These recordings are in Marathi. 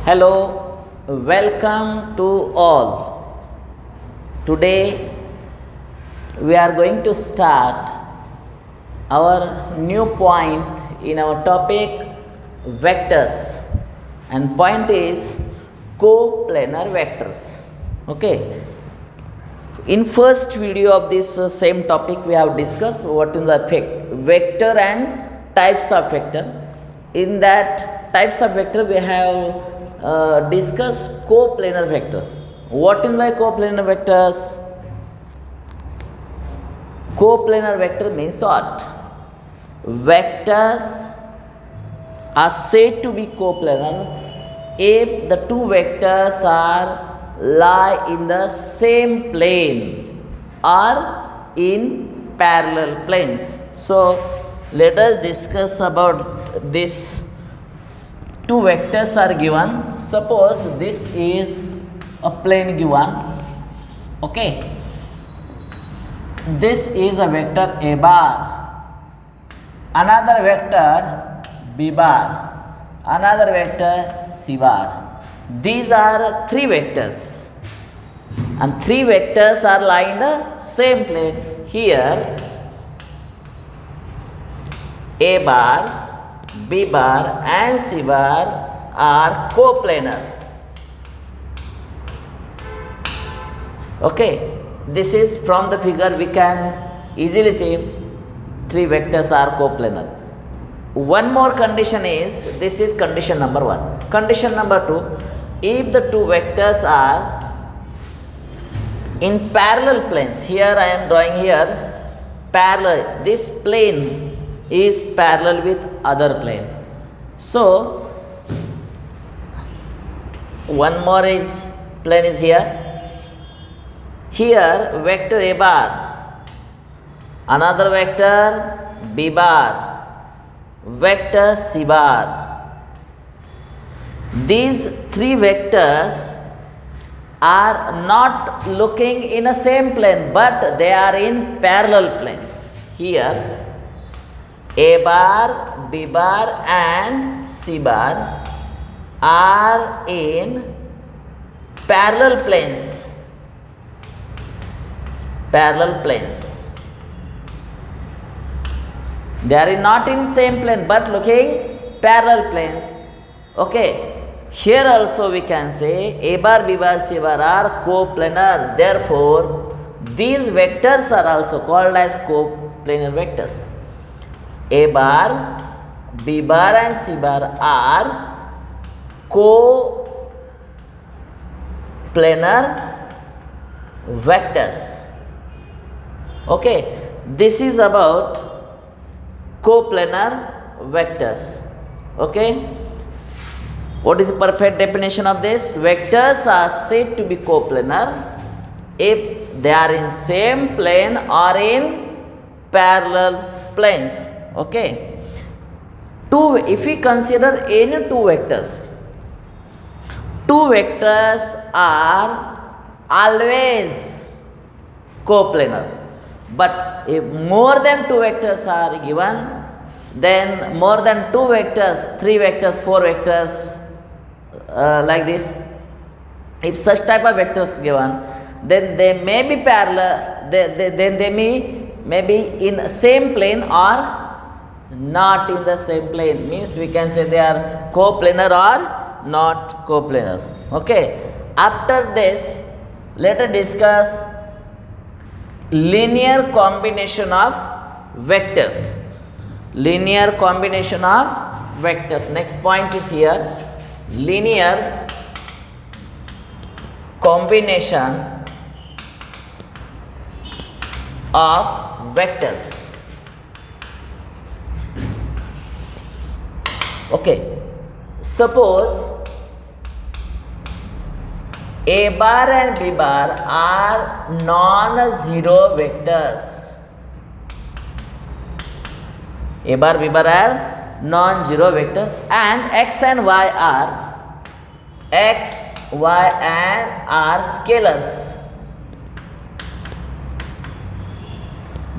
Hello, welcome to all. Today we are going to start our new point in our topic vectors, and point is coplanar vectors. Okay. In first video of this same topic we have discussed what is the vector and types of vector. In that types of vector we have discussed coplanar vectors. What in by coplanar vectors? Coplanar vector means what? Vectors are said to be coplanar if the two vectors are lie in the same plane or in parallel planes. So let us discuss about this. Two vectors are given. Suppose this is a plane given. Okay. This is a vector A bar, another vector B bar, another vector C bar. These are three vectors, and three vectors are lying in the same plane. Here A bar, B bar and C bar are coplanar. Okay, this is from the figure we can easily see three vectors are coplanar. One more condition is, this is condition number 1. Condition number 2, if the two vectors are in parallel planes, here I am drawing here parallel, this plane is parallel with other plane. So one more is plane is here. Here vector A bar, another vector B bar, vector C bar. These three vectors are not looking in a same plane, but they are in parallel planes. Here A bar, B bar and C bar are in parallel planes. Parallel planes. They are not in same plane but looking parallel planes. Okay. Here also we can say A bar, B bar, C bar are coplanar. Therefore, these vectors are also called as coplanar vectors. A bar, B bar and C bar are coplanar vectors. Okay, this is about coplanar vectors. Okay, what is the perfect definition of this? Vectors are said to be coplanar if they are in same plane or in parallel planes. Okay, if we consider any two vectors are always coplanar. But if more than two vectors are given, then more than two vectors, three vectors, four vectors, like this, if such type of vectors given, then they may be parallel, then they may be in same plane or not in the same plane. Means we can say they are coplanar or not coplanar. Okay. After this, let us discuss linear combination of vectors. Linear combination of vectors. Next point is here, linear combination of vectors. Okay, suppose A bar and B bar are non-zero vectors. A bar, B bar are non-zero vectors, and X and Y are scalars.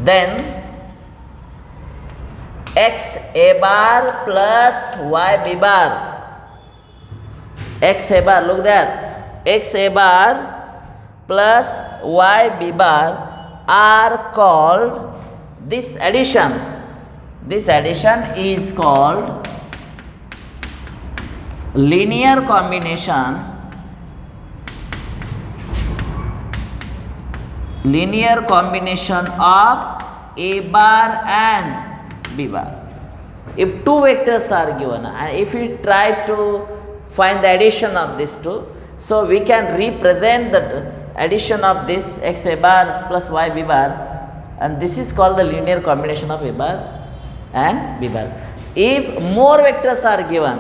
Then x a bar plus y b bar x a bar, look that, x a bar plus y b bar are called, this addition is called linear combination of a bar and b bar. If two vectors are given and if we try to find the addition of these two, so we can represent the addition of this x a bar plus y b bar, and this is called the linear combination of a bar and b bar. If more vectors are given,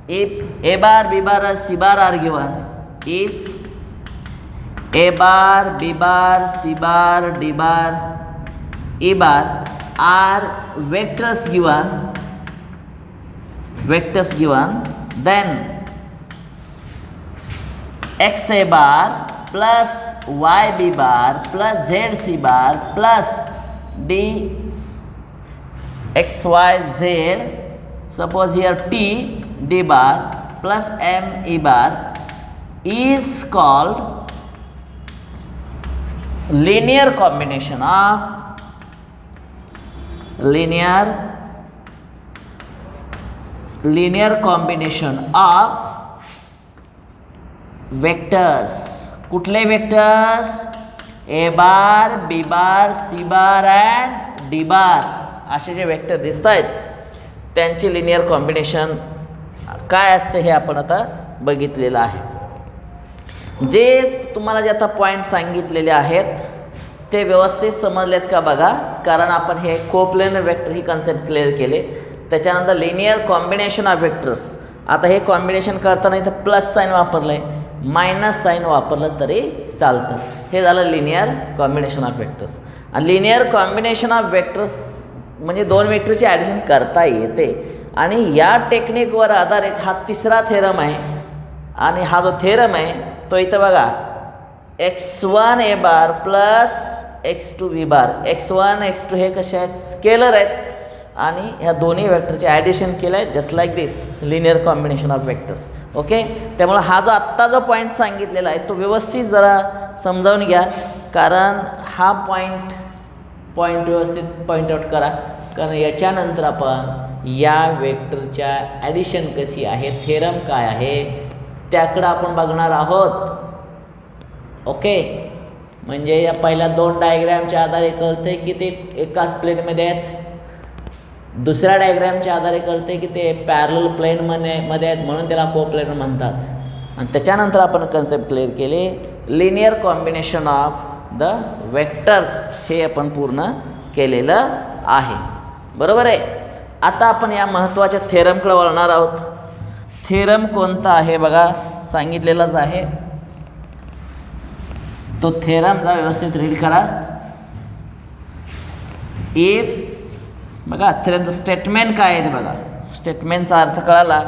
if a bar, b bar and c bar are given, if a bar, b bar, c bar, d bar, e bar are vectors given, then x a bar plus y b bar plus z c bar plus d x y z, suppose here t d bar plus m e bar is called linear combination of vectors. कुठले vectors? a bar, b bar, c bar and d bar असे जे वेक्टर दिसत आहेत त्यांची लिनियर कॉम्बिनेशन काय असते हे आपण आता बघितलेलं आहे. जे तुम्हाला जे आता पॉईंट सांगितलेले आहेत ते व्यवस्थित समजलेत का बघा, कारण आपण हे कोप्लेनर वेक्टर ही कन्सेप्ट क्लिअर केले. त्याच्यानंतर लिनियर कॉम्बिनेशन ऑफ वेक्टर्स, आता हे कॉम्बिनेशन करताना इथं प्लस साईन वापरलं आहे, मायनस साईन वापरलं तरी चालतं. हे झालं लिनियर कॉम्बिनेशन ऑफ वेक्टर्स. आणि लिनियर कॉम्बिनेशन ऑफ वेक्टर्स म्हणजे दोन वेक्टरची ॲडिशन करता येते आणि या टेक्निकवर आधारित हा तिसरा थेरम आहे. आणि हा जो थेरम आहे तो इथं बघा, x1 a bar plus x2 b bar, x1 x2 हे कसे आहेत, स्केलर आहेत आणि ह्या दोन्ही वेक्टरचे ॲडिशन केलं आहे just like this linear combination of vectors. Okay, त्यामुळे हा जो आत्ता जो पॉईंट सांगितलेला आहे तो व्यवस्थित जरा समजावून घ्या, कारण हा पॉईंट व्यवस्थित पॉईंट आउट करा, कारण याच्यानंतर आपण या वेक्टरच्या ॲडिशन कशी आहे, थेरम काय आहे त्याकडं आपण बघणार आहोत. ओके, म्हणजे या पहिल्या दोन डायग्रॅमच्या आधारे कळते की ते एकाच प्लेनमध्ये आहेत, दुसऱ्या डायग्रॅमच्या आधारे कळते की ते पॅरलल प्लेनमध्ये आहेत म्हणून त्याला कोप्लेनर म्हणतात. आणि त्याच्यानंतर आपण कन्सेप्ट क्लिअर केले linear combination of the vectors, हे आपण पूर्ण केलेलं आहे. बरोबर आहे. आता आपण या महत्त्वाच्या थेरमकडे वळणार आहोत. थेरम कोणता आहे बघा, सांगितलेलाच आहे तो थेरमला व्यवस्थित रीड करा. इफ बघा थेरमचं स्टेटमेंट काय आहे ते बघा, स्टेटमेंटचा अर्थ कळाला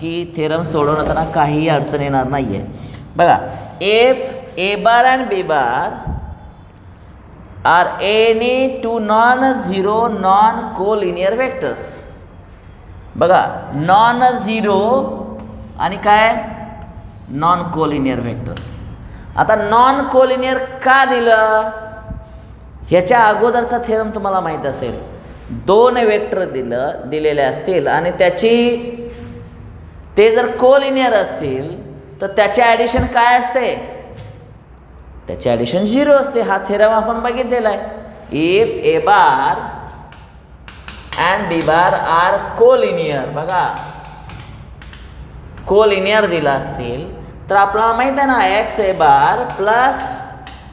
की थेरम सोडवताना काहीही अडचण येणार नाही आहे. बघा, if a bar and B bar are any two non zero non collinear vectors. बघा, नॉन झिरो आणि काय नॉन कोलिनियर वेक्टर्स. आता नॉन कोलिनियर का दिलं, ह्याच्या अगोदरचा थेरम तुम्हाला माहीत असेल, दोन वेक्टर दिलेले असतील आणि ते जर कोलिनियर असतील तर त्याचे ॲडिशन काय असते, त्याचे ॲडिशन 0 असते. हा थेरम आपण बघितलेला आहे. If a bar and B bar are collinear, बघा कोलिनियर दिला असतील तर आपल्याला माहीत आहे ना एक्स ए bar plus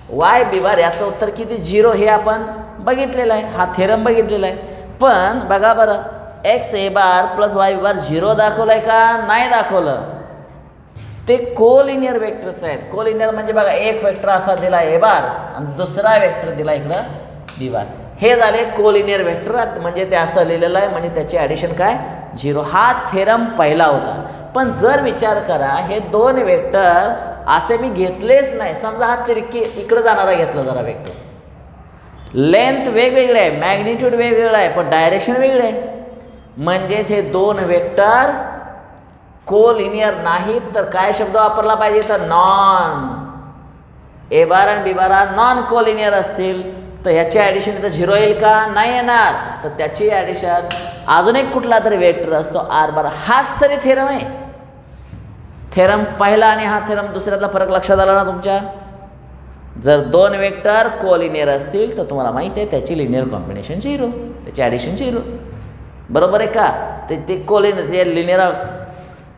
y b bar याचं उत्तर किती 0 हे आपण बघितलेलं आहे, हा थेरम बघितलेला आहे. पण बघा बरं, एक्स ए बार प्लस वाय बी बार 0 दाखवलं आहे का नाही दाखवलं. ते कोलिनियर वेक्टर्स आहेत. कोलिनियर म्हणजे बघा एक वेक्टर असा दिला ए बार आणि दुसरा वेक्टर दिला इकडं बी बार, हे झाले कोलिनियर वेक्टर. म्हणजे ते असं लिहिलेलं आहे म्हणजे त्याचे ॲडिशन काय 0. हा थेरम पहिला होता. पण जर विचार करा हे दोन वेक्टर असे मी घेतलेच नाही, समजा हा तिरकी इकडं जाणारा घेतला जरा वेक्टर, लेंथ वेगवेगळे आहे, मॅग्निट्यूड वेगवेगळं आहे पण डायरेक्शन वेगळे आहे. म्हणजेच हे दोन वेक्टर कोलिनियर नाहीत तर काय शब्द वापरला पाहिजे तर नॉन. ए बार आणि बी बार नॉन कोलिनियर असतील तर ह्याची ॲडिशन इथं 0 येईल का? नाही येणार. तर त्याची ॲडिशन अजून एक कुठला तरी वेक्टर असतो आर बार. हाच तरी थेरम आहे. थेरम पहिला आणि हा थेरम दुसऱ्यातला फरक लक्षात आला ना तुमच्या? जर दोन वेक्टर कोलिनियर असतील तर तुम्हाला माहिती आहे त्याची लिनियर कॉम्बिनेशन 0, त्याची ॲडिशन 0. बरोबर आहे का? ते कोलिनियर ते लिनियर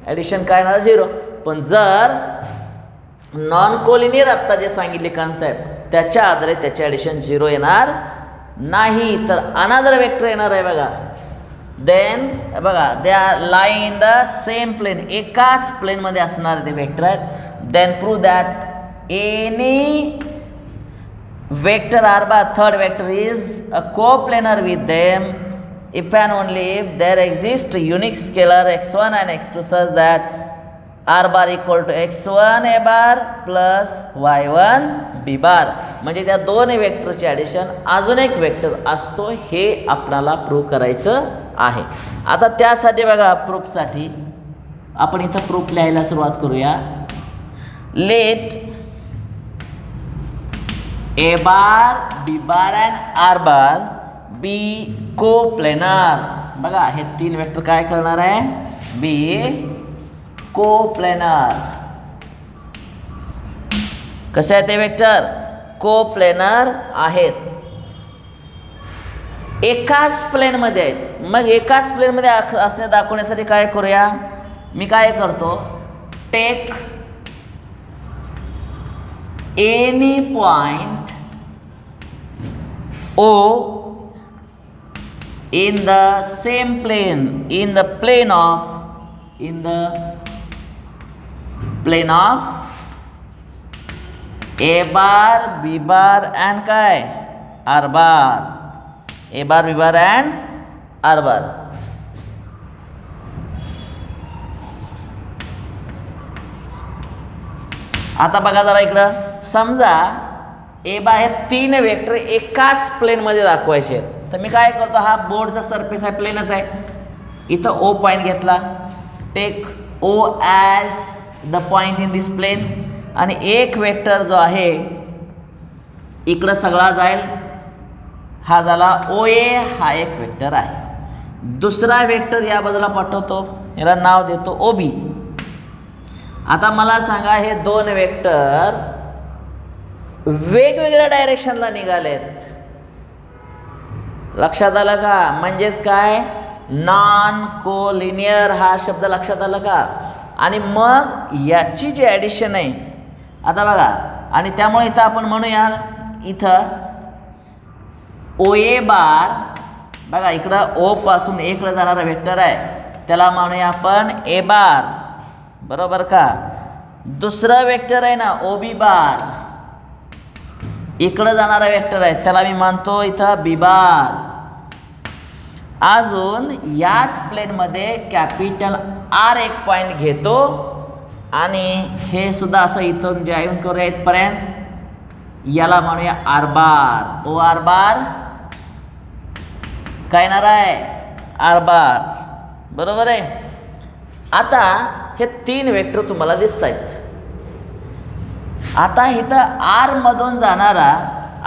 ॲडिशन काय येणार 0. पण जर नॉन कोलिनियर आत्ता जे सांगितले कन्सेप्ट त्याच्या आधारे त्याचे ॲडिशन 0 येणार नाही. तर अनादर वेक्टर येणार आहे बघा. देन बघा they are lying in the same plane. एकाच प्लेनमध्ये असणारे ते वेक्टर आहेत. Then prove that any vector r bar third vector is a coplanar with them if and only if there exists unique scalar x1 and x2 such that r bar equal to x1 a bar plus y1 b bar. म्हणजे त्या दोन वेक्टरचे ॲडिशन अजून एक वेक्टर असतो हे आपल्याला प्रूव्ह करायचं आहे. आता त्यासाठी बघा प्रूफसाठी आपण इथं प्रूफ लिहायला सुरुवात करूया. Let a bar b bar and r bar be coplanar. बघा हे तीन वेक्टर काय करणार आहे? Be coplanar. कसे आहे ते वेक्टर? कोप्लेनर आहेत. एकाच प्लेनमध्ये आहेत. मग एकाच प्लेनमध्ये असणे दाखवण्यासाठी काय करूया? मी काय करतो? Take any point O in the same plane, in the plane of a bar b bar and काय r bar. a bar b bar and r bar. आता बघा जरा इकडं. समजा ए बार हे तीन वेक्टर एकाच प्लेनमध्ये दाखवायचे आहेत. तर मी काय करतो? हा बोर्डचा सरफेस आहे, प्लेनच आहे. इथं ओ पॉईंट घेतला. Take O as the point in this plane. आणि एक वेक्टर जो आहे इकडं सगळा जाईल. हा झाला ओ ए. हा एक वेक्टर आहे. दुसरा वेक्टर या बाजूला पाठवतो. याला नाव देतो ओ बी. आता मला सांगा हे दोन वेक्टर वेगवेगळ्या डायरेक्शनला निघालेत. लक्षात आलं का? म्हणजेच काय? नॉन कोलिनियर हा शब्द लक्षात आला का? आणि मग याची जी ॲडिशन आहे आता बघा. आणि त्यामुळे इथं आपण म्हणूया इथं ओ ए बार. बघा इकडं ओ पासून एकडं जाणारा वेक्टर आहे त्याला म्हणूया आपण ए बार. बरोबर का? दुसरं वेक्टर आहे ना ओ बी बार. इकडं जाणारा वेक्टर आहे त्याला मी मानतो इथं बी बार. अजून याच प्लेनमध्ये कॅपिटल आर एक पॉईंट घेतो आणि हे सुद्धा असं इथून जॉईन करूया इथपर्यंत. याला म्हणूया आर बार. ओ आर बार काय येणार आहे? R bar. बरोबर आहे. आता हे तीन वेक्टर तुम्हाला दिसत आहेत. आता इथं आर मधून जाणारा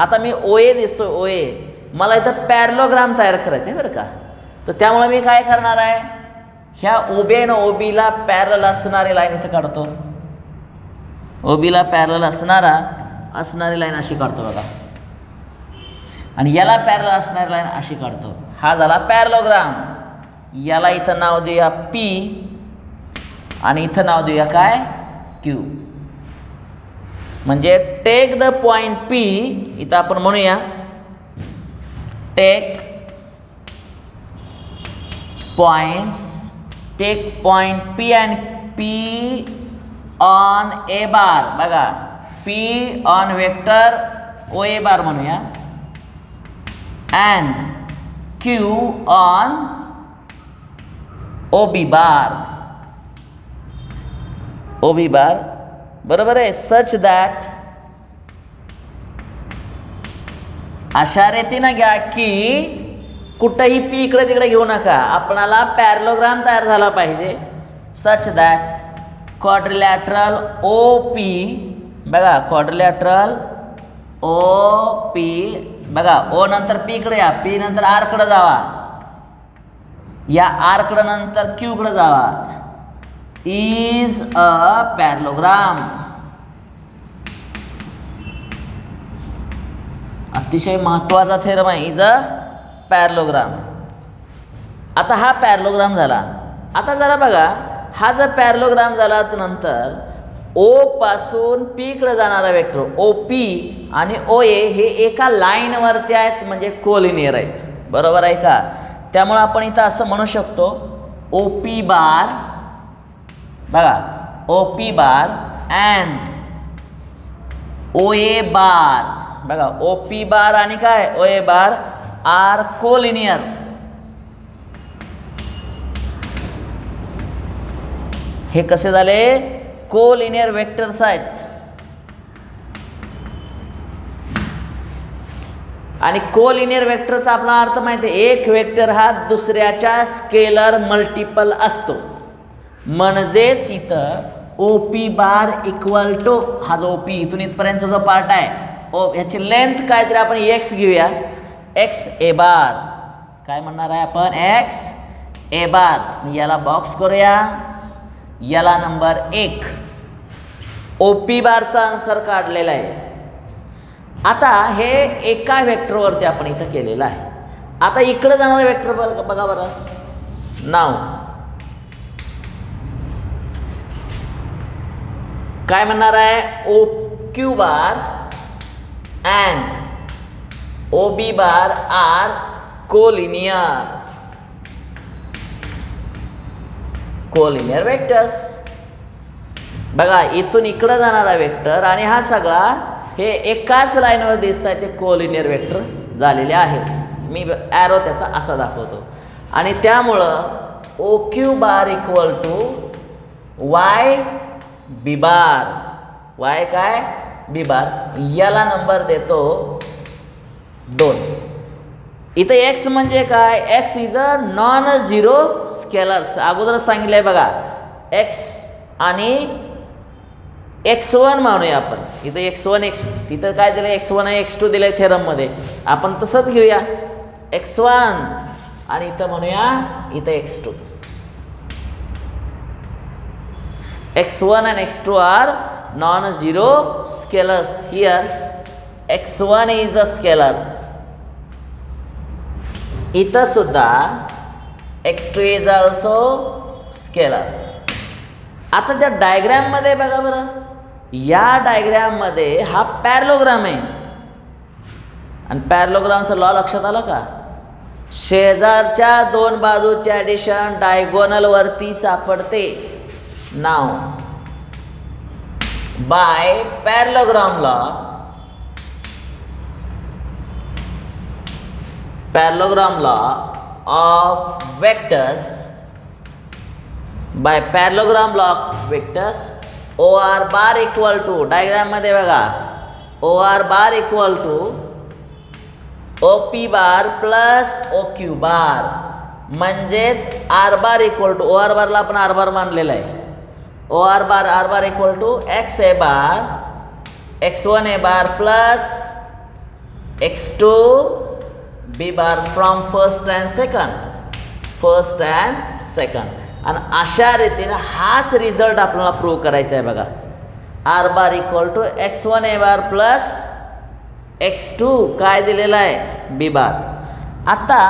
आता मी ओ ए दिसतो. ओ ए मला इथं पॅरलोग्राम तयार करायचं आहे बरं का? तर त्यामुळे मी काय करणार आहे? ह्या ओबीला ओबीला पॅरल असणारी लाईन इथं काढतो. ओबीला पॅरल असणारी लाईन अशी काढतो बघा. आणि याला पॅरल असणारी लाईन अशी काढतो. हा झाला पॅरलोग्राम. याला इथं नाव देऊया पी आणि इथं नाव देऊया काय? क्यू. म्हणजे टेक द पॉइंट पी. इथं आपण म्हणूया take point P and P on A bar. बघा P on vector O A bar म्हणूया and Q on O B bar. O B bar. बरोबर आहे. सच दॅट अशा रीतीनं घ्या की कुठंही पी इकडे तिकडे घेऊ नका. आपणाला पॅरलोग्राम तयार झाला पाहिजे. such that quadrilateral OP, बघा quadrilateral OP, बघा O नंतर P कडे या, P नंतर R कडे जावा, या R कडे नंतर Q कडे जावा, is a parallelogram. अतिशय महत्त्वाचा थेरम आहे, इज अ पॅरलोग्राम. आता हा पॅरलोग्राम झाला. आता जरा बघा, हा जर पॅरलोग्राम झाला तर नंतर O पासून P कडे जाणारा वेक्टर OP आणि OA हे एका लाईनवरती आहेत, म्हणजे कोलिनियर आहेत, बरोबर आहे का? त्यामुळे आपण इथं असं म्हणू शकतो OP बार, बघा OP बार अँड OA बार, बघा OP बार आणि काय OA बार आर कोलिनियर. हे कसे झाले? कोलिनियर वेक्टर्स आहेत. आणि कोलिनियर वेक्टरचा आपला अर्थ माहिती आहे, एक वेक्टर हा दुसऱ्याच्या स्केलर मल्टिपल असतो. म्हणजेच इथं OP बार इक्वल टू हा जो OP इथून इथपर्यंतचा जो पार्ट आहे, याची लेंथ काहीतरी आपण x घेऊया, x a बार. काय म्हणणार आहे आपण? x a बार. याला बॉक्स करूया, याला नंबर 1. OP बारचा आन्सर काढलेला आहे. आता हे एका वेक्टरवरती आपण इथं केलेलं आहे. आता इकडे जाणारा वेक्टर बघा बरं. नाव काय म्हणणार आहे? OQ bar and OB bar are collinear. Collinear vectors. बघा इथून इकडे जाणारा वेक्टर आणि हा सगळा हे एकाच लाईनवर दिसत आहे, ते कोलिनियर वेक्टर झालेले आहेत. मी ॲरो त्याचा असा दाखवतो. आणि त्यामुळं OQ bar equal to Y B bar. Y काय? B bar. याला नंबर देतो 2. इथं x म्हणजे काय? x is a non zero scalars. अगोदरच सांगितलं आहे बघा, x आणि x1 म्हणूया आपण. इथं x1 तिथं काय दिलं? x1 आणि x2 दिलं आहे थेरममध्ये. आपण तसंच घेऊया x1 आणि इथं म्हणूया इथं x2. x1 and x2 are non-zero scalars. Here x1 is a scalar. इथं सुद्धा x2 is also scalar. आता त्या डायग्राममध्ये बघा बरं, या डायग्राममध्ये हा पॅरलोग्राम आहे. आणि पॅरलोग्रामचा लॉ लक्षात आला का? शेजारच्या दोन बाजूचे ॲडिशन डायगोनलवरती सापडते. नाव by parallelogram law, parallelogram law of vectors, by parallelogram law of vectors OR bar equal to, diagram मध्ये बघा, OR bar equal to OP bar plus OQ bar. म्हणजेच R bar equal to, OR बारला आपण R बार मानलेला आहे, OR bar R bar equal to X A bar X1 A bar plus X2 B bar from first and second. आणि अशा रीतीने हाच रिझल्ट आपल्याला प्रूव्ह करायचा आहे बघा. R bar equal to X1 A bar plus X2 काय दिलेला आहे? B बार. आता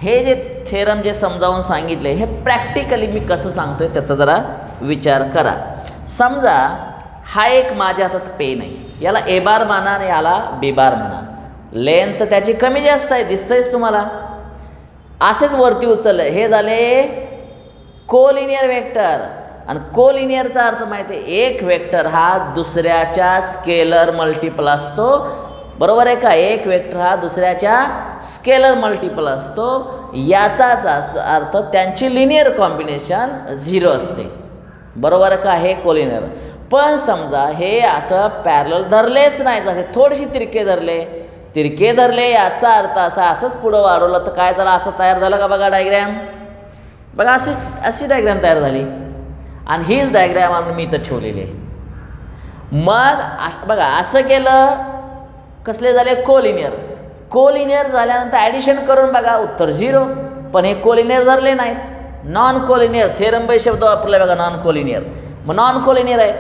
हे जे थेरम जे समजावून सांगितले, हे प्रॅक्टिकली मी कसं सांगतोय त्याचा जरा विचार करा. समजा हा एक माझ्या हातात पेन आहे, याला A बार म्हणा आणि याला B बार म्हणा. लेंथ त्याची कमी जास्त आहे, दिसतंयच तुम्हाला. असेच वरती उचललं, हे झाले कोलिनियर वेक्टर. आणि कोलिनियरचा अर्थ माहिती आहे, एक वेक्टर हा दुसऱ्याच्या स्केलर मल्टिपल असतो, बरोबर आहे का? एक वेक्टर हा दुसऱ्याच्या स्केलर मल्टिपल असतो. याचाच अर्थ त्यांची लिनियर कॉम्बिनेशन 0 असते, बरोबर आहे का? हे कोलिनियर. पण समजा हे असं पॅरलल धरलेच नाही, जसे थोडेसे तिरके धरले याचा अर्थ असा, असंच पुढं वाढवलं तर काय झालं? असं तयार झालं का? बघा डायग्रॅम, बघा अशी डायग्रॅम तयार झाली. आणि हीच डायग्रॅम आणून मी इथं ठेवलेली आहे. मग बघा असं केलं कसले झाले कोलिनियर. कोलिनियर झाल्यानंतर ॲडिशन करून बघा उत्तर 0. पण हे कोलिनियर धरले नाहीत, नॉन कोलिनियर. थेरम शब्द वापरला बघा, नॉन कोलिनियर. मग नॉन कोलिनियर आहे.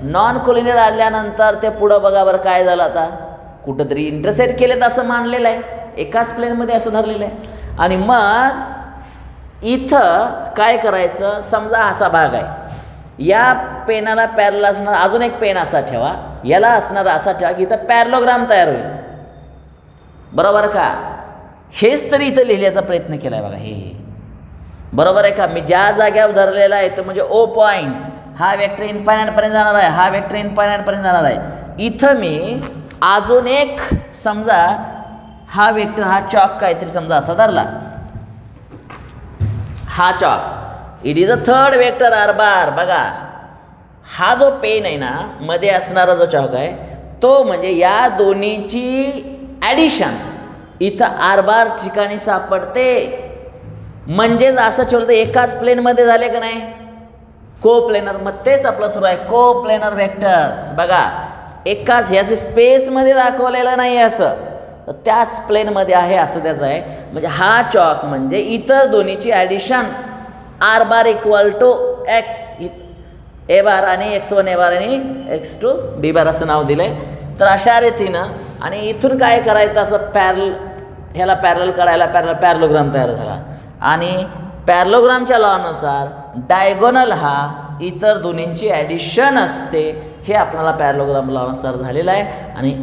नॉन कोलिनियर आल्यानंतर ते पुढं बघा बरं काय झालं. आता कुठंतरी इंटरसेक्ट केलेत असं मानलेलं आहे, एकाच प्लेनमध्ये असं धरलेलं आहे. आणि मग इथं काय करायचं, समजा असा भाग आहे, या पेनाला पॅरल असणार अजून एक पेन असा ठेवा, याला असणार असा ठेवा की इथं पॅरलोग्राम तयार होईल. बरोबर का? हेच तरी इथं लिहिण्याचा प्रयत्न केला आहे बघा. हे बरोबर आहे का? मी ज्या जाग्यावर धरलेला आहे तो म्हणजे ओ पॉईंट, हा वेक्टर इन्फायनाईटपर्यंत जाणार आहे, हा वेक्टर इन्फायनाईटपर्यंत जाणार आहे. इथं मी अजून एक समजा हा वेक्टर, हा चॉक काहीतरी समजा असा धरला, हा chalk, it is a third vector r bar. बघा हा जो पेन आहे ना, मध्ये असणारा जो चॉक आहे तो म्हणजे या दोन्हीची ॲडिशन इथं आर बार ठिकाणी सापडते. म्हणजेच असं ठेवलं तर एकाच प्लेनमध्ये झाले का नाही, को प्लेनर. मग तेच आपलं सुरू आहे, को प्लेनर वेक्टर्स. बघा एकाच, हे स्पेसमध्ये दाखवलेलं नाही असं, तर त्याच प्लेनमध्ये आहे असं त्याचं आहे. म्हणजे हा चॉक म्हणजे इतर दोन्हीची addition R bar equal to X A bar आणि x1 ए बार आणि x2 बी बार असं नाव दिलं आहे. तर अशा रीतीनं आणि इथून काय करायचं, असं ह्याला पॅरल काढायला पॅरलोग्राम तयार झाला. आणि पॅरलोग्रामच्या लॉनुसार डायगोनल हा इतर दोन्हींची ॲडिशन असते. हे आपल्याला पॅरलोग्राम लॉनुसार झालेलं आहे. आणि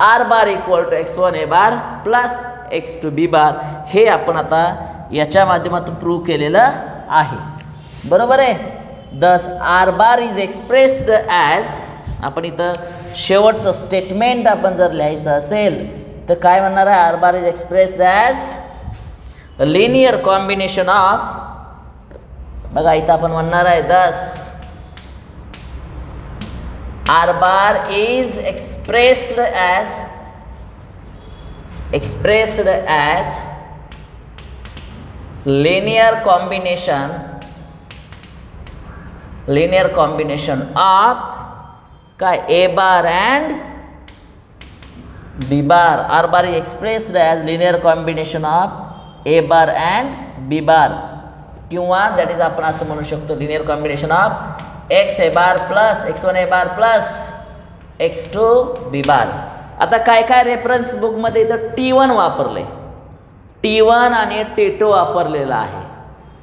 r bar equal to x1 a bar plus x2 b bar हे आपण आता याच्या माध्यमातून प्रूव्ह केलेलं आहे. बरोबर आहे. Thus r bar is expressed as, आपण इथं शेवटचं स्टेटमेंट आपण जर लिहायचं असेल तर काय म्हणणार आहे, r bar is expressed as linear combination of, बघा इथं आपण म्हणणार आहे thus r bar is expressed as linear combination of काय a bar and b bar. R bar is expressed as linear combination of a bar and b bar, किंवा दॅट इज आपण असं म्हणू शकतो linear combination of x a bar plus x1 a bar plus x2 b bar. आता काय काय रेफरन्स बुकमध्ये इथं T1 वापरले, T1 आणि T2 वापरलेला आहे.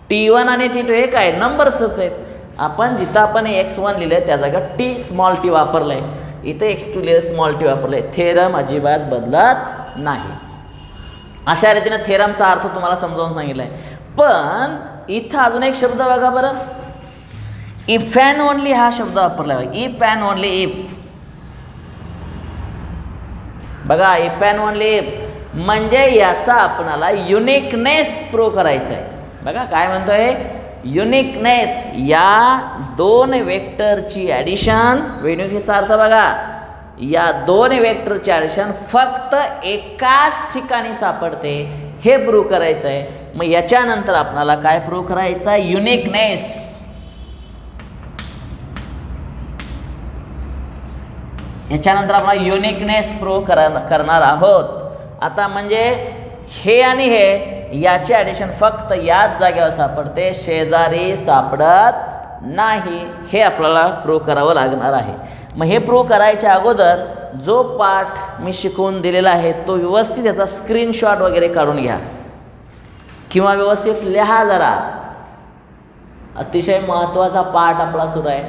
T1 आणि T2 हे काय नंबर्सच आहेत. आपण जिथं आपण x1 लिहिलं आहे त्या जागा t स्मॉल t वापरलं आहे, इथे x2 लिहिलं स्मॉल t वापरलं आहे. थेरम अजिबात बदलत नाही. अशा रीतीनं थेरमचा अर्थ तुम्हाला समजावून सांगितला आहे. पण इथं अजून एक शब्द बघा बरं, इफ अँड ओनली हा शब्द वापरला आहे. इफ अँड ओनली इफ, बघा इफ अँड ओनली इफ म्हणजे याचा आपणाला युनिकनेस प्रूव्ह करायचा आहे. बघा काय म्हणतोय, युनिकनेस, या दोन वेक्टरची ॲडिशन, युनिकनेसचा अर्थ बघा या दोन वेक्टरची ॲडिशन फक्त एकाच ठिकाणी सापडते हे प्रूव्ह करायचं आहे. मग याच्यानंतर आपणाला काय प्रूव्ह करायचं आहे, युनिकनेस. याच्यानंतर आपण युनिकनेस प्रूव्ह करणार आहोत. आता म्हणजे हे आणि हे याचे ॲडिशन फक्त याच जागेवर सापडते, शेजारी सापडत नाही. हे आपल्याला प्रूव्ह करावं लागणार आहे. मग हे प्रूव्ह करायच्या अगोदर जो पाठ मी शिकवून दिलेला आहे तो व्यवस्थित याचा स्क्रीनशॉट वगैरे काढून घ्या किंवा व्यवस्थित लिहा जरा. अतिशय महत्त्वाचा पाठ आपला सुरू आहे,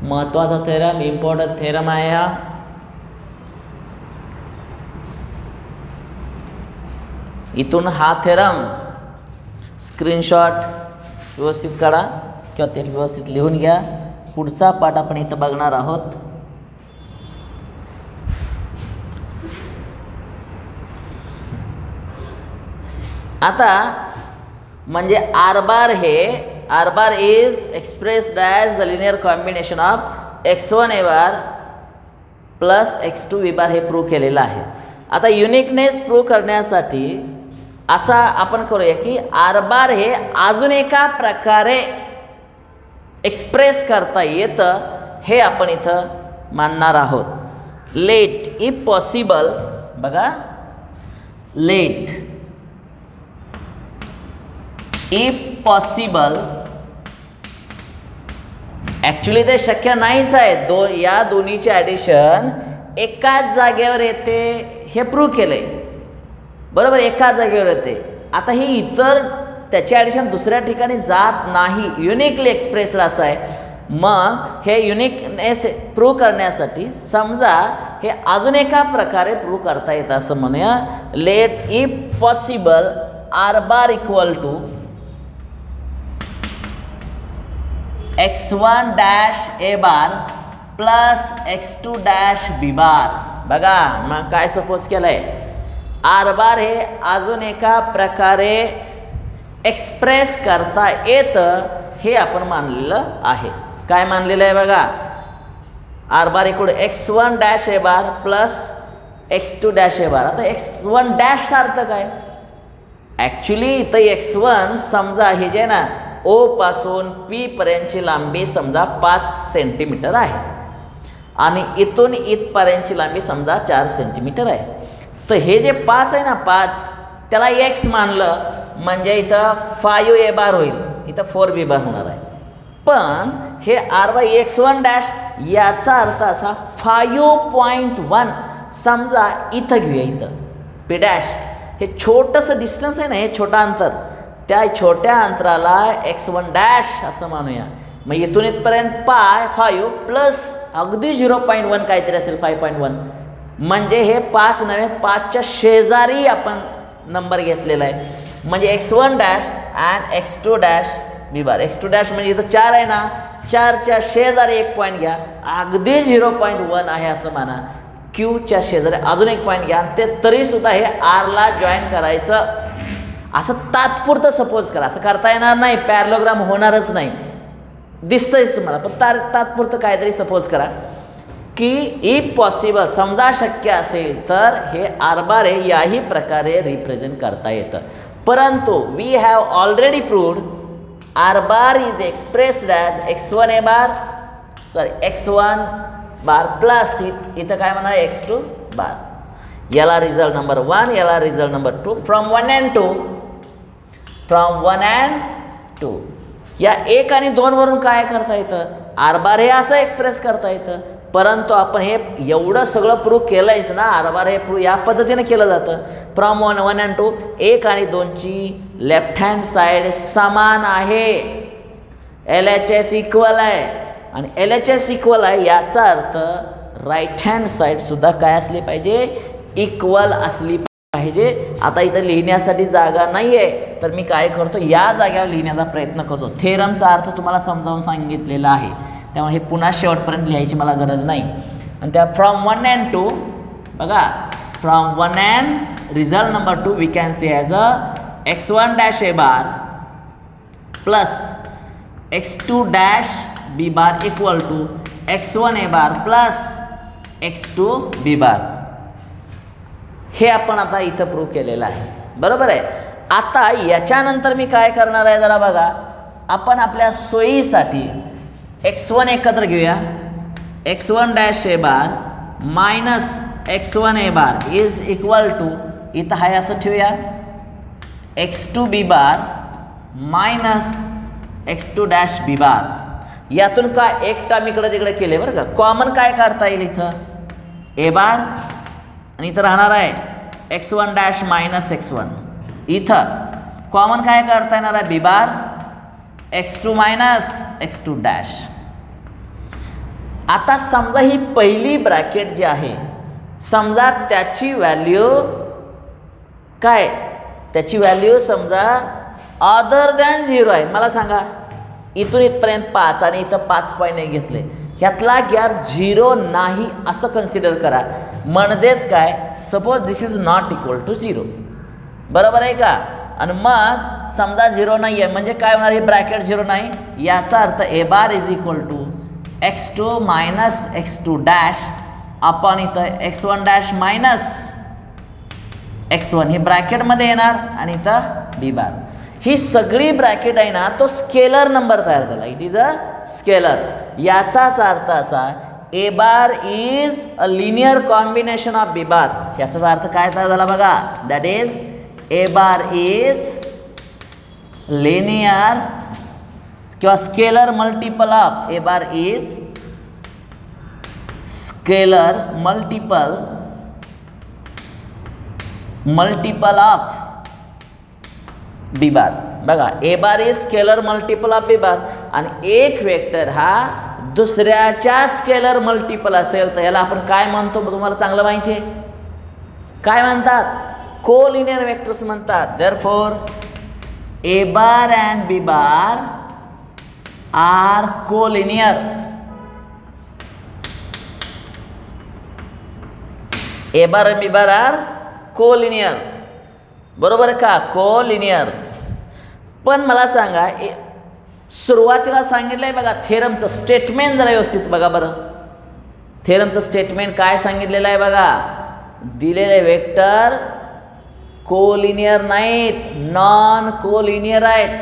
महत्त्वाचा थेरम, इम्पॉर्टंट थेरम आहे हा. इथून हा थेरम स्क्रीनशॉट व्यवस्थित काढा किंवा ते व्यवस्थित लिहून घ्या. पुढचा पाठ आपण इथं बघणार आहोत. आता म्हणजे R bar is expressed as the linear combination of x1 a bar plus x2 b bar हे प्रूव्ह केलेलं आहे. आता युनिकनेस प्रूव्ह करण्यासाठी असा आपण करूया की आर बार हे अजून एका प्रकारे एक्सप्रेस करता येतं हे आपण इथं मानणार आहोत. लेट इफ पॉसिबल, बघा, लेट इफ पॉसिबल, ॲक्च्युली ते शक्य नाहीच आहे. या दोन्हीचे ॲडिशन एकाच जागेवर येते हे प्रूव्ह केलं आहे, बरोबर, एकाच जागेवर येते. आता ही इतर त्याचे ॲडिशन दुसऱ्या ठिकाणी जात नाही, युनिकली एक्सप्रेसला असं आहे. मग हे युनिकनेस प्रूव्ह करण्यासाठी समजा हे अजून एका प्रकारे प्रूव्ह करता येतं, असं म्हणूया. Let if possible r bar equal to x1 dash A bar plus x2 dash b bar. बघा मग काय सपोज केलं आहे, आर बार हे अजून एका प्रकारे एक्सप्रेस करता येतं हे आपण मानलेलं आहे. काय मानलेलं आहे बघा, R bar equal x1 dash ए बार प्लस x2 डॅश ए बार. आता x1 डॅशचा अर्थ काय, ॲक्च्युली इथं x1 समजा हे जे ना O पासून P पर्यंतची लांबी समजा 5 सेंटीमीटर आहे आणि इथून इथपर्यंतची लांबी समजा 4 सेंटीमीटर आहे. तर हे जे 5 आहे ना, 5 त्याला x मानलं म्हणजे इथं 5 ए बार होईल, इथं 4 बी बार होणार आहे. पण हे आर बाय x1 डॅश याचा अर्थ असा 5.1 समजा इथं घेऊया, इथं p डॅश हे छोटंसं डिस्टन्स आहे ना, हे छोटा अंतर, त्या छोट्या अंतराला x1 डॅश असं मानूया. मग इथून इथपर्यंत 5 प्लस अगदी 0.1 काहीतरी असेल 5.1, म्हणजे हे 5 नव्हे 5च्या शेजारी आपण नंबर घेतलेला आहे. म्हणजे x1 dash and x2 dash b bar. x2 dash म्हणजे इथं 4 आहे ना, 4च्या शेजारी एक पॉईंट घ्या, अगदी 0.1 आहे असं माना. क्यूच्या शेजारी अजून एक पॉईंट घ्या, ते तरीसुद्धा हे आरला जॉईन करायचं. असं तात्पुरतं सपोज करा, असं करता येणार नाही, पॅरलोग्राम होणारच नाही, दिसतंयच तुम्हाला. पण तात्पुरतं काहीतरी सपोज करा की इफ पॉसिबल, समजा शक्य असेल तर हे आर बार हे याही प्रकारे रिप्रेझेंट करता येतं. परंतु we have already proved r bar is expressed as x1 a bar, x1 bar plus इथं काय म्हणणार x2 बार. याला रिझल्ट नंबर 1, याला result number 2, from 1 and 2, from 1 and 2. या 1 आणि 2 वरून काय करता येतं, आर बार हे असं एक्सप्रेस करता येतं. परंतु आपण हे एवढं सगळं प्रूव्ह केलंयच ना, आर बार हे प्रूव्ह या पद्धतीने केलं जातं. फ्रॉम 1 and 2, 1 आणि 2ची लेफ्ट हँड साईड समान आहे, LHS इक्वल आहे. आणि LHS इक्वल आहे याचा अर्थ राईट हँड साईडसुद्धा काय असली पाहिजे, इक्वल असली पाहिजे. आता इथं लिहिण्यासाठी जागा नाही आहे, तर मी काय करतो, या जागेवर लिहिण्याचा प्रयत्न करतो. थेरमचा अर्थ तुम्हाला समजावून सांगितलेला आहे, त्यामुळे हे पुन्हा शेवटपर्यंत लिहायची मला गरज नाही. आणि त्या फ्रॉम 1 and 2, बघा, from 1 and result number 2 we can see as a x1 dash A bar plus x2 dash b bar equal to x1 a bar plus x2 b bar. हे आपण आता इथं प्रूव्ह केलेलं आहे, बरोबर आहे. आता याच्यानंतर मी काय करणार आहे जरा बघा, आपण आपल्या सोयीसाठी x1 एकत्र घेऊया, x1 dash A bar minus x1 a bar is equal to, इथं आहे असं ठेवूया, x2 बी बार मायनस x2 डॅश बी बार. यातून काय एक टर्म इकडे तिकडे केले बरं का, कॉमन काय काढता येईल इथं, ए बार आणि इथं राहणार आहे x1 डॅश मायनस x1. इथं कॉमन काय काढता येणार आहे, बी bar x2 minus x2 dash. आता समजा ही पहिली ब्रॅकेट जी आहे, समजा त्याची व्हॅल्यू काय, त्याची व्हॅल्यू समजा अदर दॅन 0 आहे. मला सांगा, इथून इथपर्यंत 5 आणि इथं 5.1 घेतले, ह्यातला गॅप 0 नाही असं कन्सिडर करा. म्हणजेच काय, suppose this is not equal to 0, बरोबर आहे का. आणि मग समजा 0 नाही आहे म्हणजे काय होणार, हे ब्रॅकेट 0 नाही, याचा अर्थ A bar is equal to x2 minus x2 dash आपण इथं x1 डॅश मायनस x1 हे ब्रॅकेटमध्ये येणार आणि इथं बी बार. ही सगळी ब्रॅकेट आहे ना तो स्केलर नंबर तयार झाला. It is a scalar. याचाच अर्थ असा A bar is a linear combination of B bar. याचाच अर्थ काय तयार झाला बघा. That is A bar is linear किंवा scalar multiple of A bar is scalar multiple of B bar. बघा A bar is scalar multiple of B bar आणि एक वेक्टर हा दुसऱ्याच्या स्केलर मल्टिपल असेल तर याला आपण काय म्हणतो तुम्हाला चांगलं माहिती आहे. काय म्हणतात. कोलिनियर वेक्टर्स म्हणतात. Therefore a bar and B bar are collinear. A bar and B bar are collinear. बरोबर आहे का. कोलिनियर. पण मला सांगा सुरुवातीला सांगितलं आहे बघा थेरमचं स्टेटमेंट जरा व्यवस्थित बघा बरं. थेरमचं स्टेटमेंट काय सांगितलेलं आहे बघा. दिलेले वेक्टर कोलिनियर नाहीत, नॉन कोलिनियर आहेत.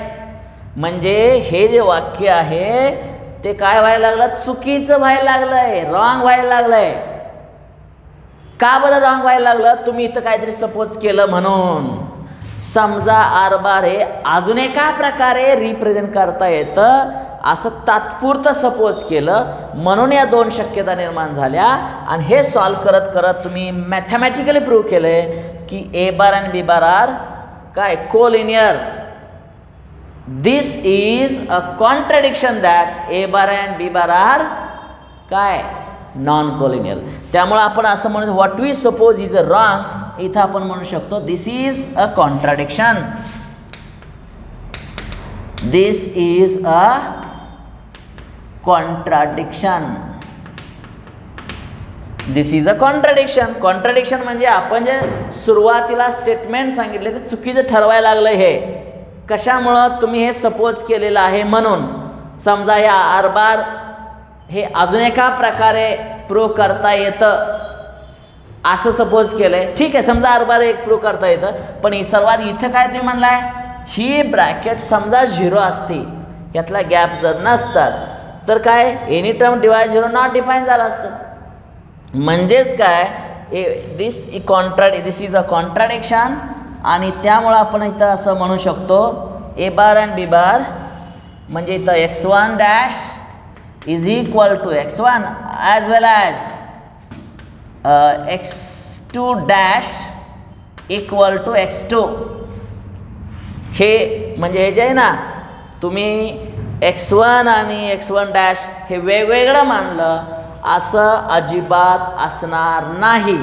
म्हणजे हे जे वाक्य आहे ते काय व्हायला लागलं. चुकीचं व्हायला लागलंय, रॉंग व्हायला लागलंय. का बरं रॉंग व्हायला लागलं. तुम्ही इथं काहीतरी सपोज केलं म्हणून. समजा आर बार हे अजून एका प्रकारे रिप्रेझेंट करता येतं असं तात्पुरतं सपोज केलं म्हणून या दोन शक्यता निर्माण झाल्या. आणि हे सॉल्व करत करत तुम्ही मॅथमॅटिकली प्रूव्ह केलंय की A bar and B bar are काय collinear. This is a contradiction that A bar and B bar are काय नॉन कोलिनियर. त्यामुळे आपण असं म्हणू what we suppose is a wrong. इथं आपण म्हणू शकतो this is a contradiction. This is a contradiction. This is a contradiction. Contradiction म्हणजे आपण जे सुरुवातीला स्टेटमेंट सांगितले ते चुकीचं ठरवायला लागलं. हे कशामुळं तुम्ही हे सपोज केलेलं आहे म्हणून. समजा हे आर बार हे अजून एका प्रकारे प्रूव्ह करता येतं असं सपोज केलं आहे. ठीक आहे समजा आर बार एक प्रूव्ह करता येतं. पण सर्वात इथं काय तुम्ही म्हणलाय ही ब्रॅकेट समजा 0 असती यातला गॅप जर नसताच तर काय any term divide 0 not define झालं असतं. म्हणजेच काय दिस इज अ कॉन्ट्राडिक्शन. आणि त्यामुळं आपण इथं असं म्हणू शकतो ए बार अँड बी बार म्हणजे इथं x1 dash is equal to x1 as well as x2 dash equal to x2. हे म्हणजे हे जे आहे ना तुम्ही x1 आणि x1 डॅश हे वेगवेगळं मानलं असं अजिबात असणार नाही.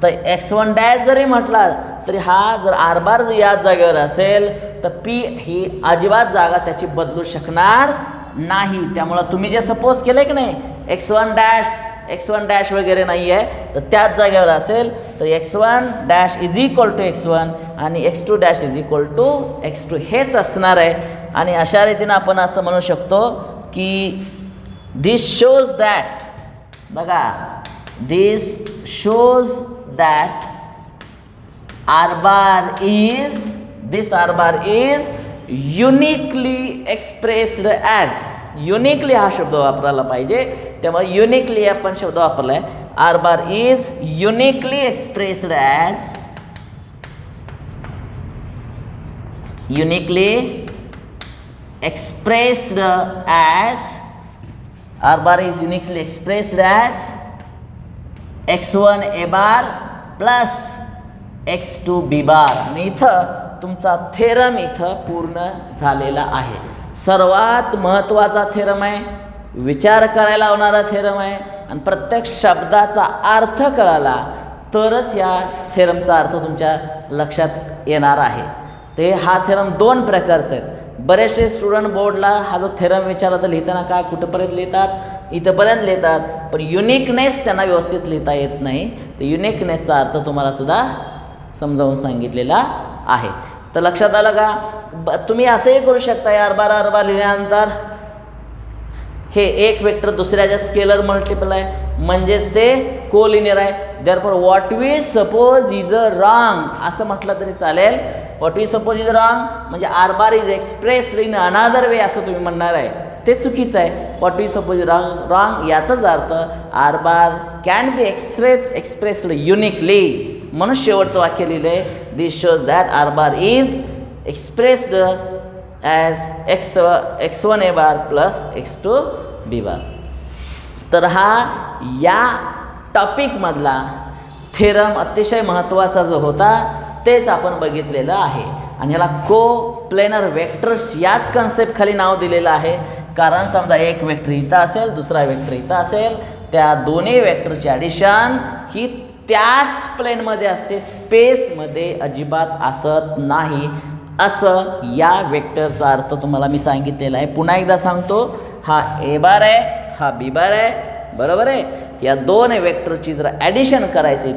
तर x1 डॅश जरी म्हटला तरी हा जर आर बार याच जागेवर असेल तर p ही अजिबात जागा त्याची बदलू शकणार नाही. त्यामुळं तुम्ही जे सपोज केलं की नाही x1 डॅश वगैरे नाही आहे तर त्याच जागेवर असेल तर x1 dash is equal to x1 आणि x2 dash is equal to x2 हेच असणार आहे. आणि अशा रीतीनं आपण असं म्हणू शकतो की दिस शोज दॅट बघा this shows that R bar is uniquely expressed as. Uniquely हा शब्द वापरायला पाहिजे त्यामुळे युनिकली आपण शब्द वापरला आहे. R bar is uniquely expressed as r bar is uniquely expressed as x1 a bar plus x2 b bar. आणि इथं तुमचा थेरम इथं पूर्ण झालेला आहे. सर्वात महत्त्वाचा थेरम आहे, विचार करायला लावणारा थेरम आहे आणि प्रत्येक शब्दाचा अर्थ कळाला तरच या थेरमचा अर्थ तुमच्या लक्षात येणार आहे. ते हा थेरम 2 प्रकारचे आहेत. बरेचसे स्टुडंट बोर्डला हा जो थेरम विचारला तर लिहिताना काय कुठंपर्यंत लिहितात इथंपर्यंत लिहितात पण युनिकनेस त्यांना व्यवस्थित लिहिता येत नाही. तर युनिकनेसचा अर्थ तुम्हाला सुद्धा समजावून सांगितलेला आहे. तर लक्षात आलं का. तुम्ही असंही करू शकता आर बार लिहिल्यानंतर हे एक वेक्टर दुसऱ्याच्या स्केलर मल्टिपल आहे म्हणजेच ते कोलिनियर आहे. Therefore what we suppose is a wrong असं म्हटलं तरी चालेल. What we suppose is wrong म्हणजे R bar is expressed in another way असं तुम्ही म्हणणार आहे, ते चुकीचं आहे. व्हॉट वी सपोज रॉंग याचाच अर्थ R bar can be expressed uniquely. म्हणून शेवटचं वाक्य लिहिलं आहे, this shows that R bar is expressed as x1 a bar plus x2 b bar. तर हा या टॉपिकमधला थेरम अतिशय महत्त्वाचा जो होता तेच आपण बघितलेलं आहे. आणि ह्याला को प्लेनर वेक्टर्स याच कन्सेप्ट खाली नाव दिलेलं आहे. कारण समजा एक वेक्टर इथं असेल, दुसरा वेक्टर इथं असेल, त्या दोन्ही वेक्टरची ॲडिशन ही त्याच प्लेनमध्ये असते, स्पेसमध्ये अजिबात असत नाही. असं या वेक्टरचा अर्थ तुम्हाला मी सांगितलेला आहे. पुन्हा एकदा सांगतो, हा ए बार आहे, हा बी बार आहे, बरोबर आहे. या दोन वेक्टरची जर ॲडिशन करायची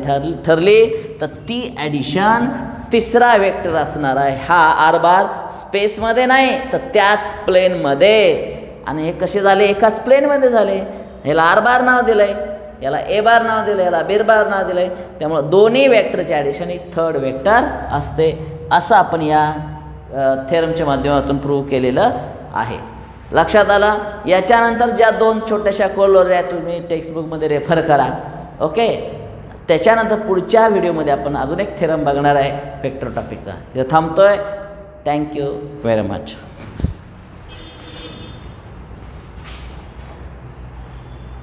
ठरली तर ती ॲडिशन तिसरा वेक्टर असणार आहे. हा आर बार स्पेसमध्ये नाही तर त्याच प्लेनमध्ये. आणि हे कसे झाले? एकाच प्लेनमध्ये झाले. ह्याला आर बार नाव दिलं आहे, याला ए बार नाव दिलं, याला बी बार नाव दिलं आहे. त्यामुळं दोन्ही वेक्टरची ॲडिशन ही थर्ड वेक्टर असते. असं आपण या थेरमच्या माध्यमातून प्रूव्ह केलेलं आहे. लक्षात आलं? याच्यानंतर ज्या दोन छोट्याशा कोलोऱ्या तुम्ही टेक्स्टबुकमध्ये रेफर करा. ओके, त्याच्यानंतर पुढच्या व्हिडिओमध्ये आपण अजून एक थेरम बघणार आहे वेक्टर टॉपिकचा. इथं थांबतोय. Thank you very much.